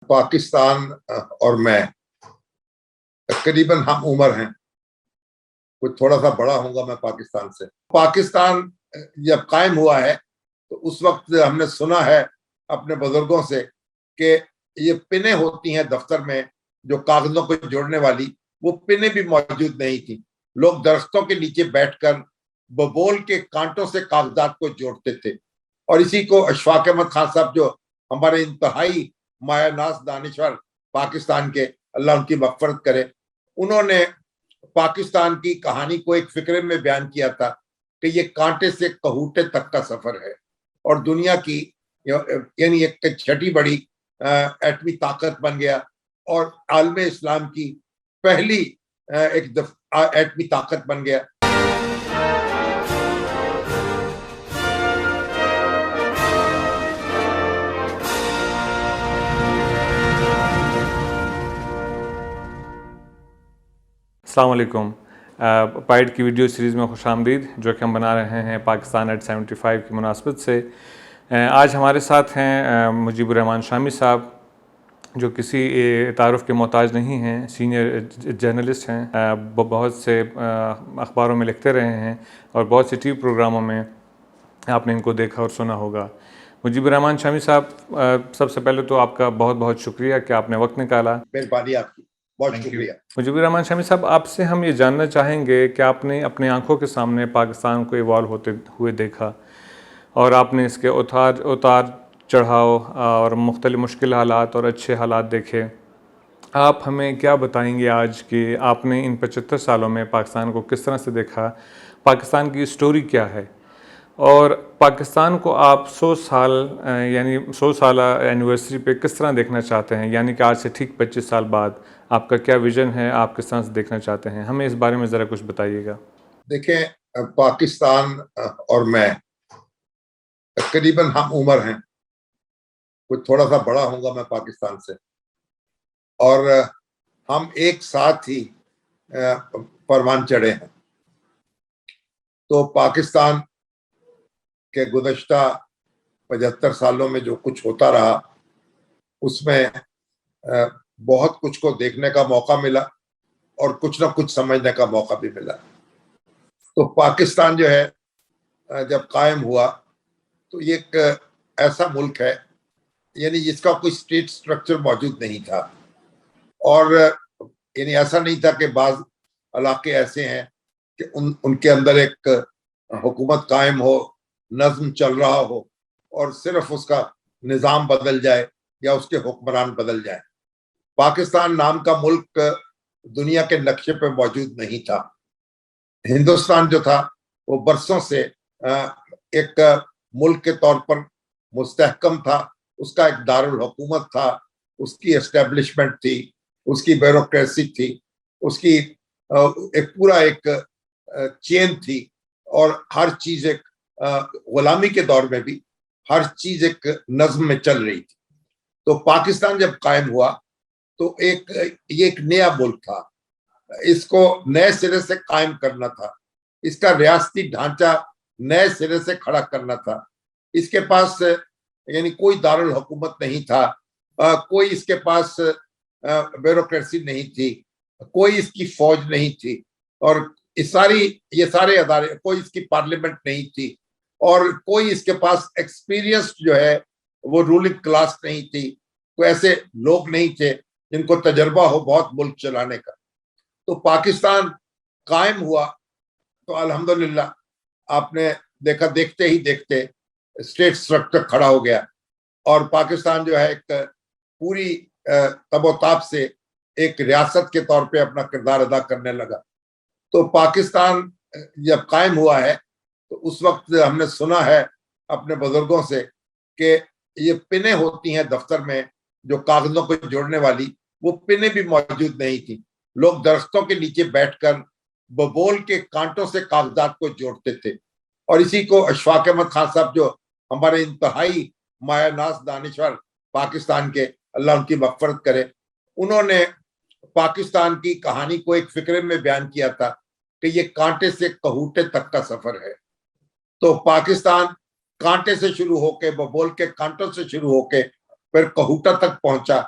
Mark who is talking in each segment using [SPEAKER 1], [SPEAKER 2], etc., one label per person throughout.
[SPEAKER 1] पाकिस्तान और मैं करीबन हम उम्र हैं। कुछ थोड़ा सा बड़ा होऊंगा मैं पाकिस्तान से। पाकिस्तान जब कायम हुआ है तो उस वक्त हमने सुना है अपने बुजुर्गों से कि ये पिनें होती हैं दफ्तर में जो कागजों को जोड़ने वाली, वो पिनें भी मौजूद नहीं थी। लोग दरख्तों के नीचे बैठकर बबोल के कांटों से कागजात को जोड़ते थे। और इसी को अशफाक अहमद खान साहब, जो हमारे इंतहाई मायानाज दानिश्वर पाकिस्तान के, अल्लाह उनकी मगफरत करे, उन्होंने पाकिस्तान की कहानी को एक फिक्रे में बयान किया था कि ये कांटे से कहूटे तक का सफर है और दुनिया की यानी एक छठी बड़ी एटमी ताकत बन गया और आलमे इस्लाम की पहली एक एटमी ताकत बन गया।
[SPEAKER 2] अस्सलाम वालेकुम। पाइड की वीडियो सीरीज़ में खुश आमदीद, जो कि हम बना रहे हैं पाकिस्तान एट 75 की मुनासबत से। आज हमारे साथ हैं मुजीबुर रहमान शामी साहब, जो किसी तारुफ के मोहताज नहीं हैं, सीनियर जर्नलिस्ट हैं, बहुत से अखबारों में लिखते रहे हैं और बहुत से टीवी प्रोग्रामों में आपने इनको देखा और सुना होगा। मुजीबुर रहमान शामी साहब, सबसे पहले तो आपका बहुत बहुत शुक्रिया कि आपने वक्त निकाला।
[SPEAKER 1] मेहरबानी आपकी, बहुत शुक्रिया।
[SPEAKER 2] मुजीबुर रहमान शामी साहब, आपसे हम ये जानना चाहेंगे कि आपने अपने आंखों के सामने पाकिस्तान को इवॉल्व होते हुए देखा और आपने इसके उतार चढ़ाव और मुख्तलिफ मुश्किल हालात और अच्छे हालात देखे। आप हमें क्या बताएंगे आज कि आपने इन 75 सालों में पाकिस्तान को किस तरह से देखा, पाकिस्तान की स्टोरी क्या है और पाकिस्तान को आप 100 साल यानी 100 साल एनिवर्सरी पे किस तरह देखना चाहते हैं, यानी कि आज से ठीक 25 साल बाद आपका क्या विजन है, आप किस तरह से देखना चाहते हैं, हमें इस बारे में ज़रा कुछ बताइएगा।
[SPEAKER 1] देखें, पाकिस्तान और मैं करीबन हम उम्र हैं। कुछ थोड़ा सा बड़ा होऊंगा मैं पाकिस्तान से, और हम एक साथ ही परवान चढ़े हैं। तो पाकिस्तान के गुज़श्ता 75 सालों में जो कुछ होता रहा, उसमें बहुत कुछ को देखने का मौका मिला और कुछ ना कुछ समझने का मौका भी मिला। तो पाकिस्तान जो है जब कायम हुआ तो ये एक ऐसा मुल्क है यानी जिसका कोई स्टेट स्ट्रक्चर मौजूद नहीं था, और यानी ऐसा नहीं था कि बाज़ इलाके ऐसे हैं कि उनके अंदर एक हुकूमत कायम हो, नज़्म चल रहा हो और सिर्फ उसका निज़ाम बदल जाए या उसके हुक्मरान बदल जाए। पाकिस्तान नाम का मुल्क दुनिया के नक्शे पे मौजूद नहीं था। हिंदुस्तान जो था वो बरसों से एक मुल्क के तौर पर मुस्तहकम था। उसका एक दारुल हुकूमत था, उसकी एस्टेब्लिशमेंट थी, उसकी ब्यूरोक्रेसी थी, उसकी एक पूरा एक चेन थी और हर चीज एक गुलामी के दौर में भी हर चीज एक नज्म में चल रही थी। तो पाकिस्तान जब कायम हुआ तो ये एक नया मुल्क था, इसको नए सिरे से कायम करना था, इसका रियासती ढांचा नए सिरे से खड़ा करना था। इसके पास यानी कोई दारुल हुकूमत नहीं था, कोई इसके पास ब्यूरोक्रेसी नहीं थी, कोई इसकी फौज नहीं थी, और ये सारे अदारे, कोई इसकी पार्लियामेंट नहीं थी, और कोई इसके पास एक्सपीरियंस जो है वो रूलिंग क्लास नहीं थी। कोई ऐसे लोग नहीं थे जिनको तजर्बा हो बहुत मुल्क चलाने का। तो पाकिस्तान कायम हुआ तो अल्हम्दुलिल्लाह आपने देखा, देखते ही देखते स्टेट स्ट्रक्चर खड़ा हो गया और पाकिस्तान जो है एक पूरी तबोताब से एक रियासत के तौर पे अपना किरदार अदा करने लगा। तो पाकिस्तान जब कायम हुआ है तो उस वक्त हमने सुना है अपने बुजुर्गों से कि ये पिनें होती हैं दफ्तर में जो कागजों को जोड़ने वाली, वो पिनें भी मौजूद नहीं थी। लोग दरख्तों के नीचे बैठकर बबोल के कांटों से कागजात को जोड़ते थे। और इसी को अशफाक अहमद खान साहब, जो हमारे इंतहाई मायानाज दानिश्वर पाकिस्तान के, अल्लाह उनकी मगफरत करे, उन्होंने पाकिस्तान की कहानी को एक फिक्रे में बयान किया था कि ये कांटे से कहूटे तक का सफर है। तो पाकिस्तान कांटे से शुरू होके, बबोल के कांटों से शुरू होके फिर कहूटा तक पहुंचा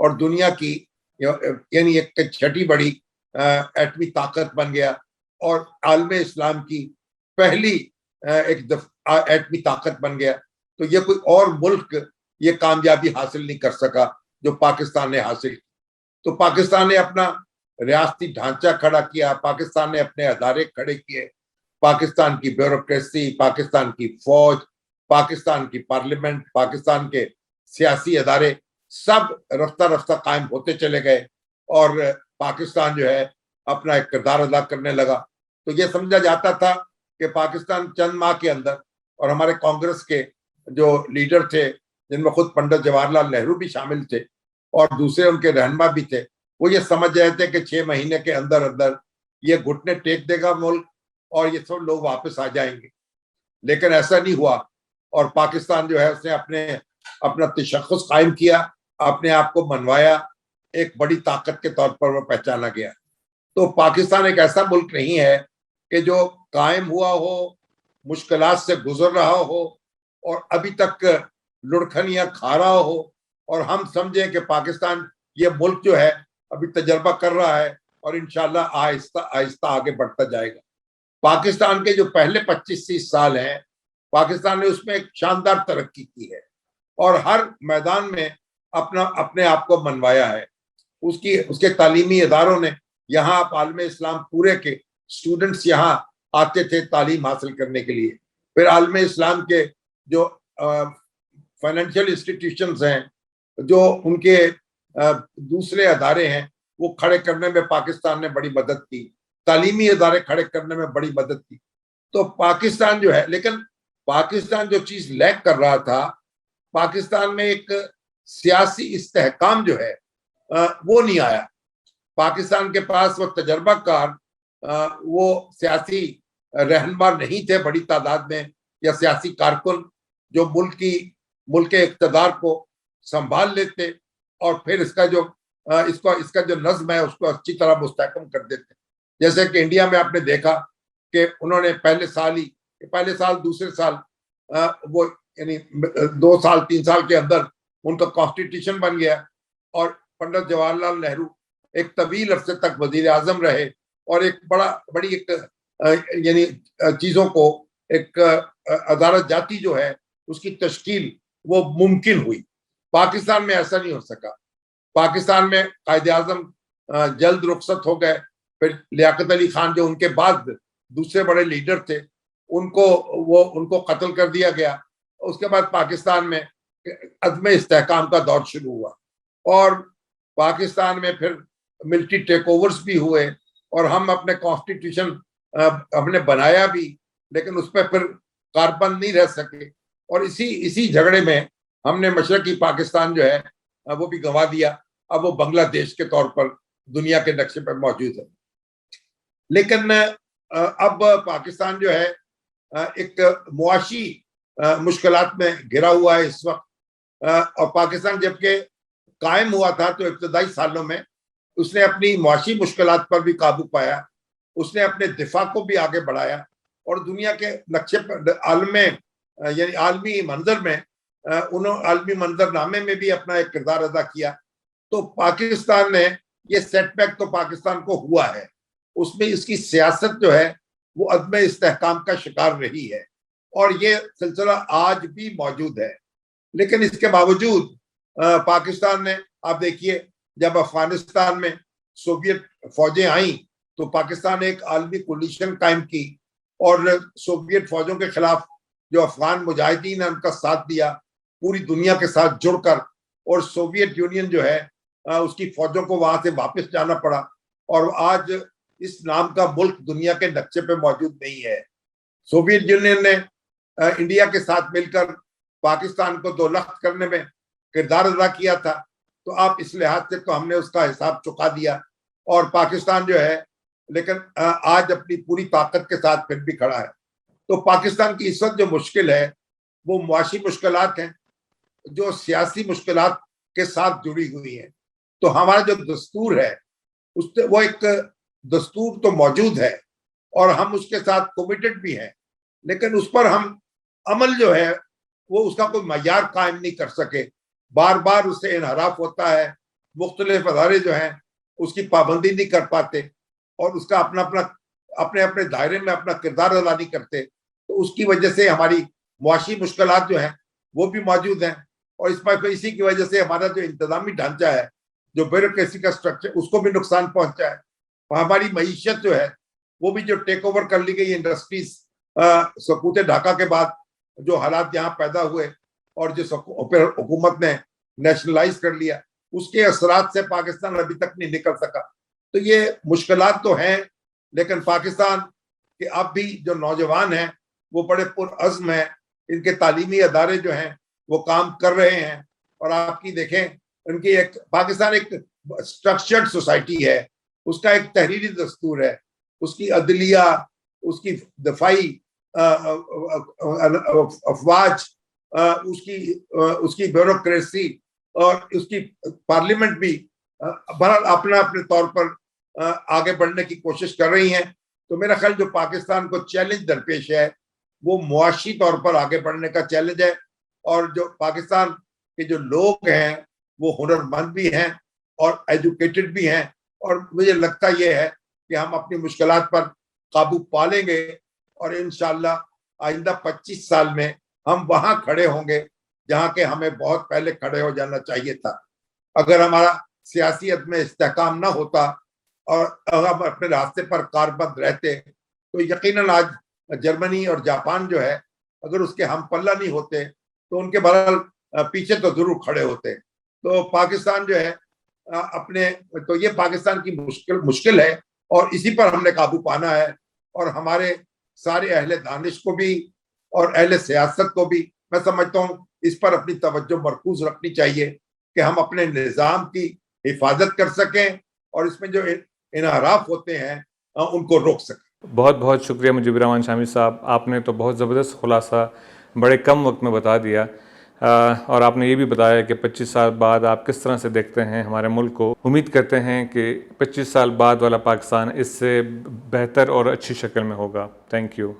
[SPEAKER 1] और दुनिया की यानी एक छठी बड़ी एटमी ताकत बन गया और आलमे इस्लाम की पहली एक एटमी ताकत बन गया। तो ये कोई और मुल्क ये कामयाबी हासिल नहीं कर सका जो पाकिस्तान ने हासिल की। तो पाकिस्तान ने अपना रियासती ढांचा खड़ा किया, पाकिस्तान ने अपने अदारे खड़े किए, पाकिस्तान की ब्यूरोक्रेसी, पाकिस्तान की फौज, पाकिस्तान की पार्लियामेंट, पाकिस्तान के सियासी अदारे सब रफ्ता रफ्ता कायम होते चले गए और पाकिस्तान जो है अपना एक किरदार अदा करने लगा। तो ये समझा जाता था कि पाकिस्तान चंद माह के अंदर, और हमारे कांग्रेस के जो लीडर थे जिनमें खुद पंडित जवाहरलाल नेहरू भी शामिल थे और दूसरे उनके रहनुमा भी थे, वो ये समझ रहे थे कि 6 महीने के अंदर अंदर ये घुटने टेक देगा मुल्क और ये सब लोग वापस आ जाएंगे। लेकिन ऐसा नहीं हुआ और पाकिस्तान जो है उसने अपना तशख्खुस कायम किया, अपने आप को मनवाया, एक बड़ी ताकत के तौर पर वो पहचाना गया। तो पाकिस्तान एक ऐसा मुल्क नहीं है कि जो कायम हुआ हो, मुश्किलात से गुजर रहा हो और अभी तक लुढ़कनियां खा रहा हो और हम समझें कि पाकिस्तान ये मुल्क जो है अभी तजर्बा कर रहा है और इंशाल्लाह आहिस्ता आहिस्ता आगे बढ़ता जाएगा। पाकिस्तान के जो पहले 25-30 साल हैं, पाकिस्तान ने उसमें एक शानदार तरक्की की है और हर मैदान में अपने आप को मनवाया है। उसके तालीमी इदारों ने, यहाँ आप आलमे इस्लाम पूरे के स्टूडेंट्स यहाँ आते थे तालीम हासिल करने के लिए। फिर आलमे इस्लाम के जो फाइनेंशियल इंस्टीट्यूशंस हैं, जो उनके दूसरे अदारे हैं, वो खड़े करने में पाकिस्तान ने बड़ी मदद की, तालीमी अदारे खड़े करने में बड़ी मदद की। तो पाकिस्तान जो है, लेकिन पाकिस्तान जो चीज लैक कर रहा था, पाकिस्तान में एक सियासी इस्तेहकाम जो है वो नहीं आया। पाकिस्तान के पास वो तजर्बाकार वो सियासी रहनुमा नहीं थे बड़ी तादाद में, या सियासी कारकुन जो मुल्क के इक़्तिदार को संभाल लेते और फिर इसका जो नज़्म है उसको अच्छी तरह मुस्तहकम कर देते। जैसे कि इंडिया में आपने देखा कि उन्होंने पहले साल दूसरे साल वो यानी 2 साल 3 साल के अंदर उनका कॉन्स्टिट्यूशन बन गया और पंडित जवाहरलाल नेहरू एक तवील अरसे तक वजीर आजम रहे और एक बड़ी यानी चीजों को एक अदालत जाती जो है उसकी तश्कील वो मुमकिन हुई। पाकिस्तान में ऐसा नहीं हो सका। पाकिस्तान में कायदे आजम जल्द रुखसत हो गए, फिर लियाकत अली खान जो उनके बाद दूसरे बड़े लीडर थे उनको कत्ल कर दिया गया। उसके बाद पाकिस्तान में अदम इस्तेहकाम का दौर शुरू हुआ और पाकिस्तान में फिर मिलिट्री टेक ओवर्स भी हुए और हम अपने कॉन्स्टिट्यूशन हमने बनाया भी, लेकिन उस पर फिर कारबंद नहीं रह सके और इसी झगड़े में हमने मशरकी पाकिस्तान जो है वो भी गंवा दिया। अब वो बांग्लादेश के तौर पर दुनिया के नक्शे पर मौजूद है। लेकिन अब पाकिस्तान जो है एक मुआशी मुश्किलात में घिरा हुआ है इस वक्त। और पाकिस्तान जबकि कायम हुआ था तो इब्तदाई सालों में उसने अपनी मुआशी मुश्किलात पर भी काबू पाया, उसने अपने दिफा को भी आगे बढ़ाया और दुनिया के नक्शे पर आलमी मंजर में आलमी मंजरनामे में भी अपना एक किरदार अदा किया। तो पाकिस्तान ने ये सेटबैक तो पाकिस्तान को हुआ है, उसमें इसकी सियासत जो है वो अदम इस्तेहकाम का शिकार रही है और ये सिलसिला आज भी मौजूद है। लेकिन इसके बावजूद पाकिस्तान ने, आप देखिए, जब अफगानिस्तान में सोवियत फौजें आई तो पाकिस्तान ने एक आलमी कोलिशन कायम की और सोवियत फौजों के खिलाफ जो अफगान मुजाहिदीन ने उनका साथ दिया पूरी दुनिया के साथ जुड़कर, और सोवियत यूनियन जो है उसकी फौजों को वहां से वापस जाना पड़ा और आज इस नाम का मुल्क दुनिया के नक्शे पे मौजूद नहीं है। सोवियत यूनियन ने इंडिया के साथ मिलकर पाकिस्तान को दोलख्त करने में किरदार अदा किया था, तो आप इस लिहाज से तो हमने उसका हिसाब चुका दिया और पाकिस्तान जो है लेकिन आज अपनी पूरी ताकत के साथ फिर भी खड़ा है। तो पाकिस्तान की इस वक्त जो मुश्किल है वो मुआशी मुश्किलात हैं जो सियासी मुश्किलात के साथ जुड़ी हुई हैं। तो हमारा जो दस्तूर है उससे वो एक दस्तूर तो मौजूद है और हम उसके साथ कमिटेड भी हैं, लेकिन उस पर हम अमल जो है वो उसका कोई मयार कायम नहीं कर सके। बार बार उससे इनहराफ होता है, मुख्तलिफ अदारे जो हैं उसकी पाबंदी नहीं कर पाते और उसका अपना अपना अपने अपने दायरे में अपना किरदार अदा नहीं करते, तो उसकी वजह से हमारी मुआशी मुश्किलात जो हैं वो भी मौजूद हैं। और इसी की वजह से हमारा जो इंतजामी ढांचा है, जो ब्यूरोक्रेसी का स्ट्रक्चर, उसको भी नुकसान पहुंचा है। और हमारी मईशत जो है वो भी जो टेक ओवर कर ली गई इंडस्ट्रीज सकूत ढाका के बाद जो हालात यहाँ पैदा हुए और जो हुकूमत ने नेशनलाइज कर लिया, उसके असरात से पाकिस्तान अभी तक नहीं निकल सका। तो ये मुश्किलात तो हैं, लेकिन पाकिस्तान के अब भी जो नौजवान हैं वो बड़े पुरअज़्म हैं, इनके तालीमी अदारे जो हैं वो काम कर रहे हैं। और आपकी देखें, उनकी एक पाकिस्तान एक स्ट्रक्चर्ड सोसाइटी है, उसका एक तहरीरी दस्तूर है, उसकी अदलिया, उसकी दफाई अफवाज, उसकी ब्यूरोक्रेसी और उसकी पार्लियामेंट भी बहरहाल अपना अपने तौर पर आगे बढ़ने की कोशिश कर रही हैं। तो मेरा ख्याल जो पाकिस्तान को चैलेंज दरपेश है वो मुआशी तौर पर आगे बढ़ने का चैलेंज है। और जो पाकिस्तान के जो लोग हैं वो हुनरमंद भी हैं और एजुकेटेड भी हैं, और मुझे लगता यह है कि हम अपनी मुश्किलात पर काबू पा लेंगे और इंशाअल्लाह आइंदा 25 साल में हम वहां खड़े होंगे जहां के हमें बहुत पहले खड़े हो जाना चाहिए था। अगर हमारा सियासियत में इस्तेहकाम ना होता और अगर हम अपने रास्ते पर कारबंद रहते तो यकीनन आज जर्मनी और जापान जो है, अगर उसके हम पल्ला नहीं होते तो उनके बहरहाल पीछे तो जरूर खड़े होते। तो पाकिस्तान जो है अपने, तो ये पाकिस्तान की मुश्किल है और इसी पर हमने काबू पाना है। और हमारे सारे अहले दानिश को भी और अहले सियासत को भी मैं समझता हूँ इस पर अपनी तवज्जो मरकूज रखनी चाहिए कि हम अपने निज़ाम की हिफाजत कर सकें और इसमें जो इनहराफ होते हैं उनको रोक सकें।
[SPEAKER 2] बहुत बहुत शुक्रिया मुजीबर रहमान शामी साहब, आपने तो बहुत ज़बरदस्त खुलासा बड़े कम वक्त में बता दिया। और आपने ये भी बताया कि 25 साल बाद आप किस तरह से देखते हैं हमारे मुल्क को। उम्मीद करते हैं कि 25 साल बाद वाला पाकिस्तान इससे बेहतर और अच्छी शक्ल में होगा। Thank you.